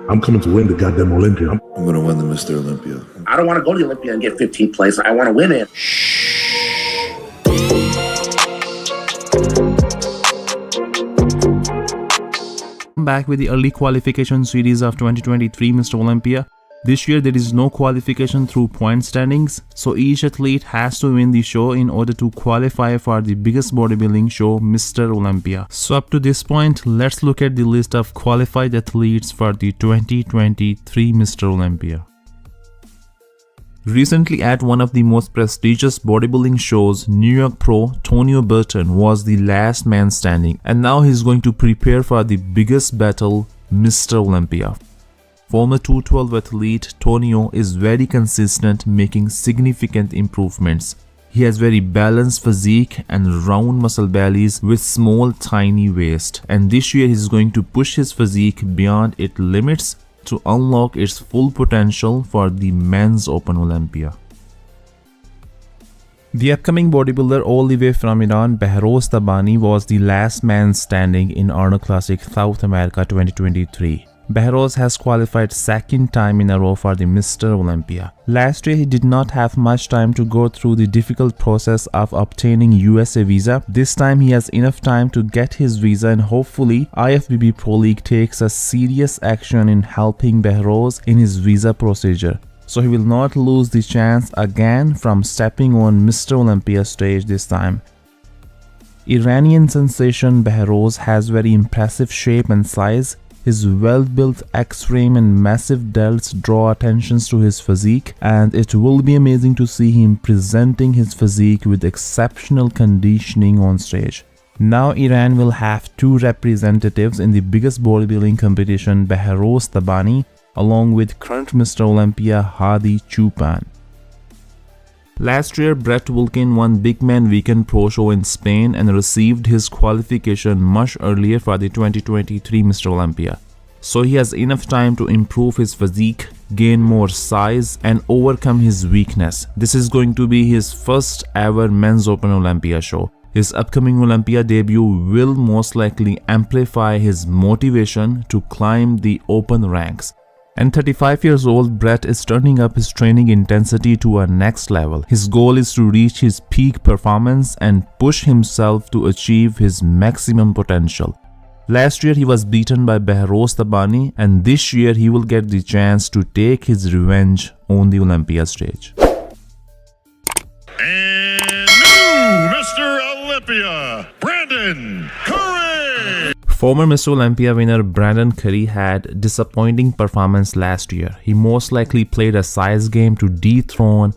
I'm coming to win the goddamn Olympia. I'm gonna win the Mr. Olympia. I don't want to go to the Olympia and get 15th place. I want to win it. Back with the early qualification series of 2023 Mr. Olympia. This year there is no qualification through point standings, so each athlete has to win the show in order to qualify for the biggest bodybuilding show, Mr. Olympia. So up to this point, let's look at the list of qualified athletes for the 2023 Mr. Olympia. Recently at one of the most prestigious bodybuilding shows, New York pro Tonio Burton was the last man standing, and now he's going to prepare for the biggest battle, Mr. Olympia. Former 212 athlete Tonio is very consistent, making significant improvements. He has very balanced physique and round muscle bellies with small tiny waist, and this year he's going to push his physique beyond its limits to unlock its full potential for the men's Open Olympia. The upcoming bodybuilder all the way from Iran, Behrouz Tabani, was the last man standing in Arnold Classic South America 2023. Behrouz has qualified second time in a row for the Mr. Olympia. Last year he did not have much time to go through the difficult process of obtaining USA visa. This time he has enough time to get his visa, and hopefully IFBB Pro League takes a serious action in helping Behrouz in his visa procedure, so he will not lose the chance again from stepping on Mr. Olympia stage this time. Iranian sensation Behrouz has very impressive shape and size. His well-built X-frame and massive delts draw attentions to his physique, and it will be amazing to see him presenting his physique with exceptional conditioning on stage. Now Iran will have two representatives in the biggest bodybuilding competition, Behrouz Tabani, along with current Mr. Olympia Hadi Choopan. Last year, Brett Wilkin won Big Man Weekend Pro Show in Spain and received his qualification much earlier for the 2023 Mr. Olympia. So he has enough time to improve his physique, gain more size, and overcome his weakness. This is going to be his first ever Men's Open Olympia show. His upcoming Olympia debut will most likely amplify his motivation to climb the open ranks. And 35 years old, Brett is turning up his training intensity to a next level. His goal is to reach his peak performance and push himself to achieve his maximum potential. Last year he was beaten by Behrouz Tabani, and this year he will get the chance to take his revenge on the Olympia stage. And new Mr. Olympia, Brandon Curry! Former Mr. Olympia winner Brandon Curry had disappointing performance last year. He most likely played a size game to dethrone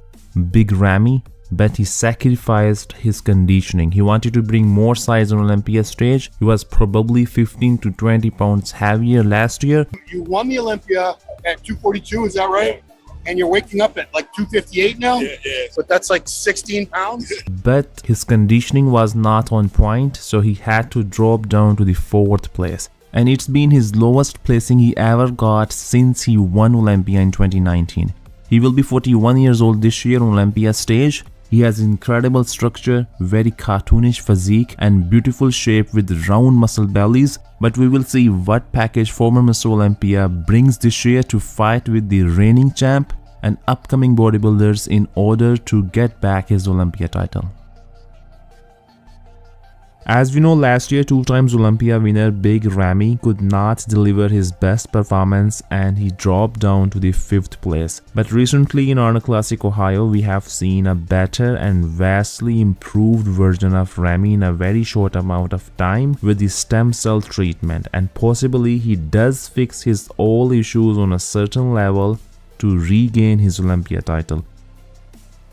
Big Ramy, but he sacrificed his conditioning. He wanted to bring more size on Olympia stage. He was probably 15 to 20 pounds heavier last year. You won the Olympia at 242, is that right? And you're waking up at like 258 now? Yeah. But that's like 16 pounds? But his conditioning was not on point, so he had to drop down to the 4th place. And it's been his lowest placing he ever got since he won Olympia in 2019. He will be 41 years old this year on Olympia stage. He has incredible structure, very cartoonish physique, and beautiful shape with round muscle bellies. But we will see what package former Mr. Olympia brings this year to fight with the reigning champ and upcoming bodybuilders in order to get back his Olympia title. As we know, last year 2 times Olympia winner Big Ramy could not deliver his best performance and he dropped down to the 5th place. But recently in Arnold Classic Ohio, we have seen a better and vastly improved version of Ramy in a very short amount of time with the stem cell treatment, and possibly he does fix his all issues on a certain level to regain his Olympia title.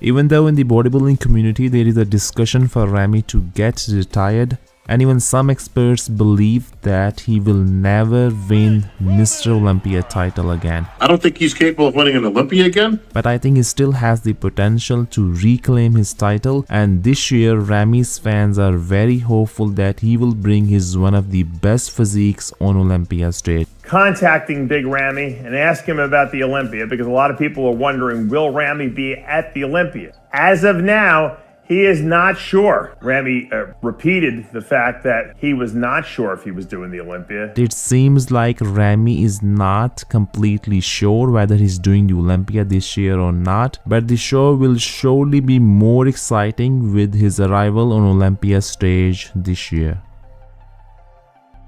Even though in the bodybuilding community there is a discussion for Ramy to get retired, and even some experts believe that he will never win Mr. Olympia title again. I don't think he's capable of winning an Olympia again. But I think he still has the potential to reclaim his title, and this year Ramy's fans are very hopeful that he will bring his one of the best physiques on Olympia stage. Contacting Big Ramy and ask him about the Olympia, because a lot of people are wondering, will Ramy be at the Olympia? As of now, He is not sure. Ramy repeated the fact that he was not sure if he was doing the Olympia. It seems like Ramy is not completely sure whether he's doing the Olympia this year or not, but the show will surely be more exciting with his arrival on Olympia stage this year.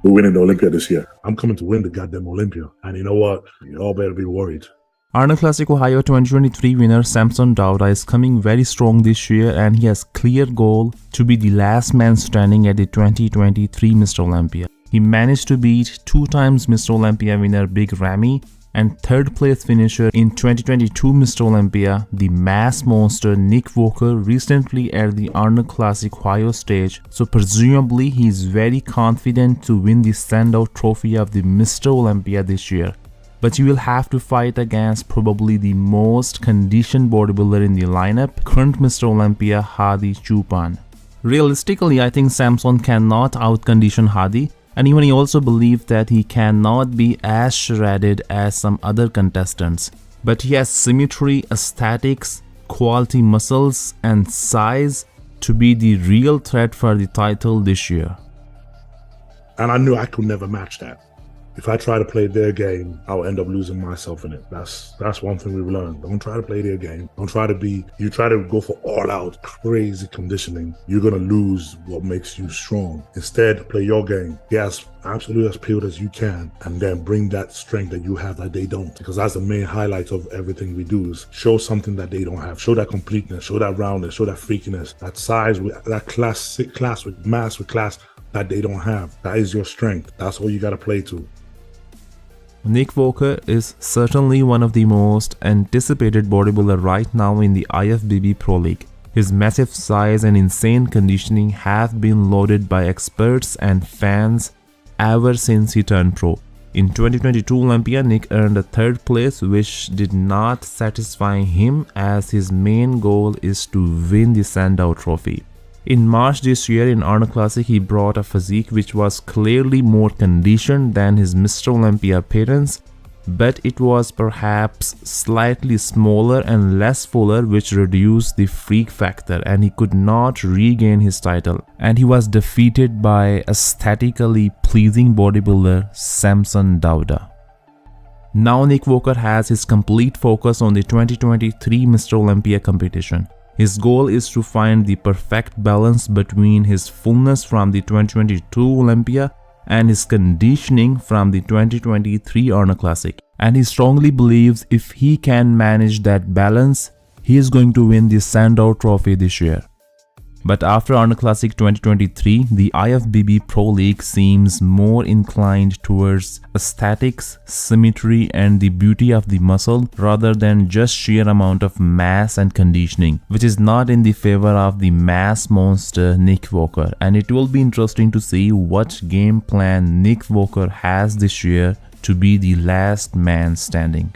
We're winning the Olympia this year. I'm coming to win the goddamn Olympia. And you know what? You all better be worried. Arnold Classic Ohio 2023 winner Samson Dauda is coming very strong this year, and he has clear goal to be the last man standing at the 2023 Mr. Olympia. He managed to beat 2 times Mr. Olympia winner Big Ramy and 3rd place finisher in 2022 Mr. Olympia, the mass monster Nick Walker, recently at the Arnold Classic Ohio stage. So presumably he is very confident to win the standout trophy of the Mr. Olympia this year. But you will have to fight against probably the most conditioned bodybuilder in the lineup, current Mr. Olympia Hadi Choopan. Realistically, I think Samson cannot outcondition Hadi, and even he also believed that he cannot be as shredded as some other contestants. But he has symmetry, aesthetics, quality muscles and size to be the real threat for the title this year. And I knew I could never match that. If I try to play their game, I'll end up losing myself in it. That's one thing we've learned. Don't try to play their game. Don't try to you try to go for all out crazy conditioning, you're going to lose what makes you strong. Instead, play your game. Get absolutely as peeled as you can, and then bring that strength that you have that they don't. Because that's the main highlight of everything we do, is show something that they don't have. Show that completeness, show that roundness, show that freakiness, that size, with that class with mass with class that they don't have. That is your strength. That's all you got to play to. Nick Walker is certainly one of the most anticipated bodybuilder right now in the IFBB Pro League. His massive size and insane conditioning have been lauded by experts and fans ever since he turned pro. In 2022 Olympia, Nick earned a 3rd place, which did not satisfy him, as his main goal is to win the Sandow Trophy. In March this year in Arnold Classic, he brought a physique which was clearly more conditioned than his Mr. Olympia appearance, but it was perhaps slightly smaller and less fuller, which reduced the freak factor, and he could not regain his title. And he was defeated by aesthetically pleasing bodybuilder Samson Dauda. Now Nick Walker has his complete focus on the 2023 Mr. Olympia competition. His goal is to find the perfect balance between his fullness from the 2022 Olympia and his conditioning from the 2023 Arnold Classic. And he strongly believes if he can manage that balance, he is going to win the Sandow Trophy this year. But after Arnold Classic 2023, the IFBB Pro League seems more inclined towards aesthetics, symmetry and the beauty of the muscle rather than just sheer amount of mass and conditioning, which is not in the favor of the mass monster Nick Walker. And it will be interesting to see what game plan Nick Walker has this year to be the last man standing.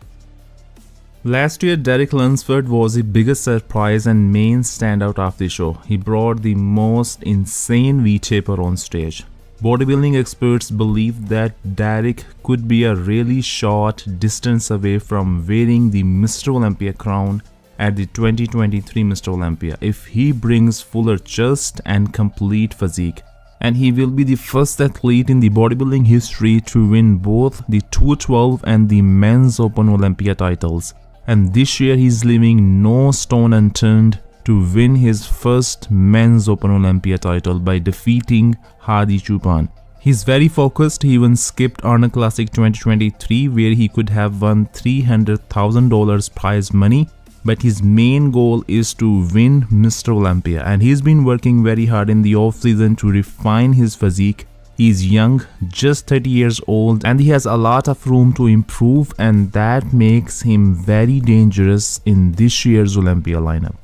Last year, Derek Lunsford was the biggest surprise and main standout of the show. He brought the most insane V-taper on stage. Bodybuilding experts believe that Derek could be a really short distance away from wearing the Mr. Olympia crown at the 2023 Mr. Olympia if he brings fuller chest and complete physique. And he will be the first athlete in the bodybuilding history to win both the 212 and the Men's Open Olympia titles. And this year he's leaving no stone unturned to win his first Men's Open Olympia title by defeating Hadi Choopan. He's very focused. He even skipped Arnold Classic 2023 where he could have won $300,000 prize money. But his main goal is to win Mr. Olympia, and he's been working very hard in the off-season to refine his physique. He's young, just 30 years old, and he has a lot of room to improve, and that makes him very dangerous in this year's Olympia lineup.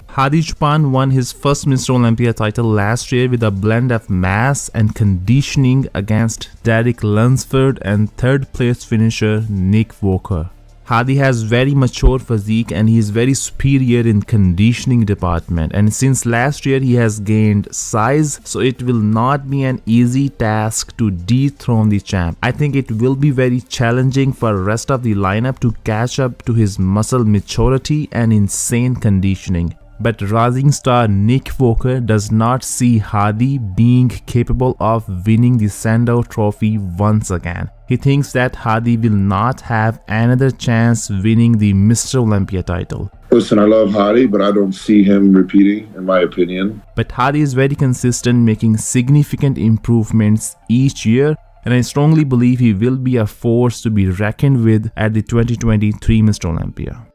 Hadi Choopan won his first Mr. Olympia title last year with a blend of mass and conditioning against Derek Lunsford and 3rd place finisher Nick Walker. Hadi has very mature physique and he is very superior in conditioning department, and since last year he has gained size, so it will not be an easy task to dethrone the champ. I think it will be very challenging for rest of the lineup to catch up to his muscle maturity and insane conditioning. But rising star Nick Walker does not see Hadi being capable of winning the Sandow Trophy once again. He thinks that Hadi will not have another chance winning the Mr. Olympia title. Listen, I love Hadi, but I don't see him repeating, in my opinion. But Hadi is very consistent, making significant improvements each year, and I strongly believe he will be a force to be reckoned with at the 2023 Mr. Olympia.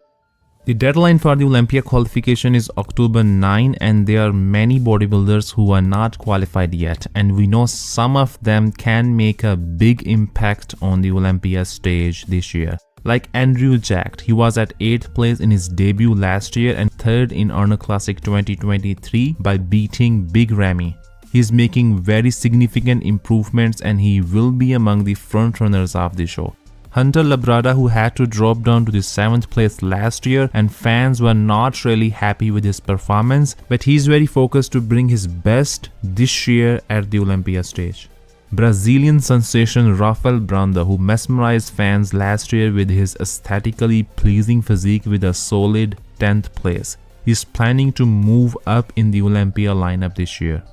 The deadline for the Olympia qualification is October 9, and there are many bodybuilders who are not qualified yet, and we know some of them can make a big impact on the Olympia stage this year. Like Andrew Jack, he was at 8th place in his debut last year and 3rd in Arnold Classic 2023 by beating Big Ramy. He is making very significant improvements and he will be among the frontrunners of the show. Hunter Labrada, who had to drop down to the 7th place last year and fans were not really happy with his performance, but he is very focused to bring his best this year at the Olympia stage. Brazilian sensation Rafael Branda, who mesmerized fans last year with his aesthetically pleasing physique with a solid 10th place. He is planning to move up in the Olympia lineup this year.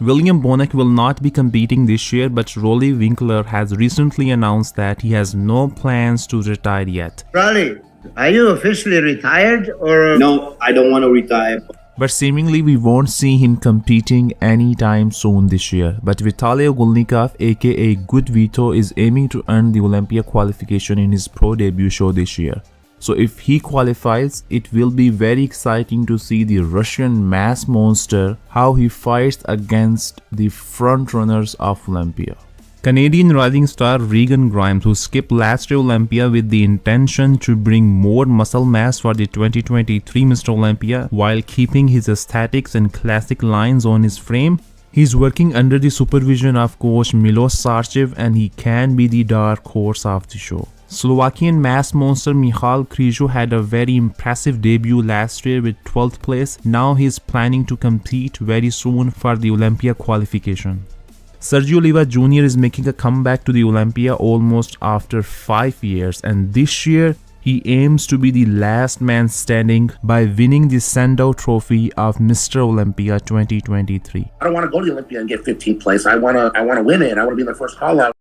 William Bonac will not be competing this year, but Rolly Winkler has recently announced that he has no plans to retire yet. Rolly, are you officially retired or? No, I don't want to retire. But seemingly we won't see him competing anytime soon this year. But Vitaly Ogulnikov, aka Good Vito, is aiming to earn the Olympia qualification in his pro debut show this year. So if he qualifies, it will be very exciting to see the Russian mass monster, how he fights against the frontrunners of Olympia. Canadian rising star Regan Grimes, who skipped last year Olympia with the intention to bring more muscle mass for the 2023 Mr. Olympia while keeping his aesthetics and classic lines on his frame. He's working under the supervision of coach Milos Sarcev and he can be the dark horse of the show. Slovakian mass monster Michal Križo had a very impressive debut last year with 12th place. Now he is planning to compete very soon for the Olympia qualification. Sergio Oliva Jr. is making a comeback to the Olympia almost after 5 years, and this year he aims to be the last man standing by winning the Sandow Trophy of Mr. Olympia 2023. I don't want to go to the Olympia and get 15th place. I want to win it. I want to be in the first call out.